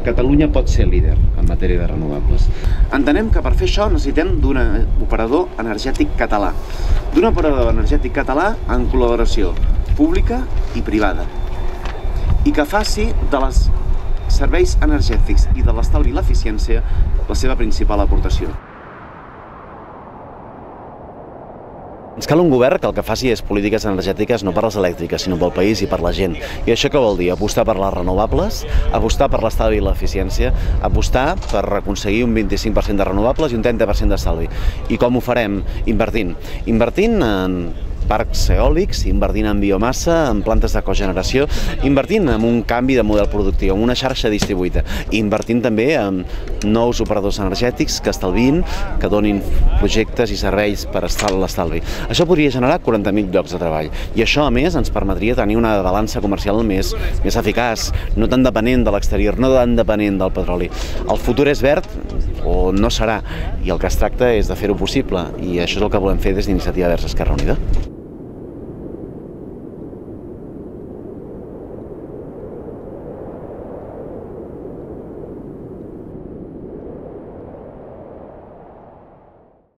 Catalunya pot ser líder en matèria de renovables. Entenem que per fer això necessitem d'un operador energètic català. D'un operador energètic català en col·laboració pública i privada. I que faci dels serveis energètics i de l'estalvi i l'eficiència la seva principal aportació. Ens cal un govern que el que faci és polítiques energètiques no per les elèctriques, sinó pel país i per la gent. I això què vol dir? Apostar per les renovables, apostar per l'estalvi i l'eficiència, apostar per aconseguir un 25% de renovables i un 30% d'estalvi. I com ho farem? Invertint. Invertint en parcs eòlics, invertint en biomassa, en plantes de cogeneració, invertint en un canvi de model productiu, en una xarxa distribuïda, i invertint també en nous operadors energètics que estalviïn, que donin projectes i serveis per estar a l'estalvi. Això podria generar 40.000 llocs de treball i això, a més, ens permetria tenir una balança comercial més eficaç, no tan dependent de l'exterior, no tan dependent del petroli. El futur és verd o no serà, i el que es tracta és de fer-ho possible, i això és el que volem fer des d'Iniciativa Verds Esquerra Unida.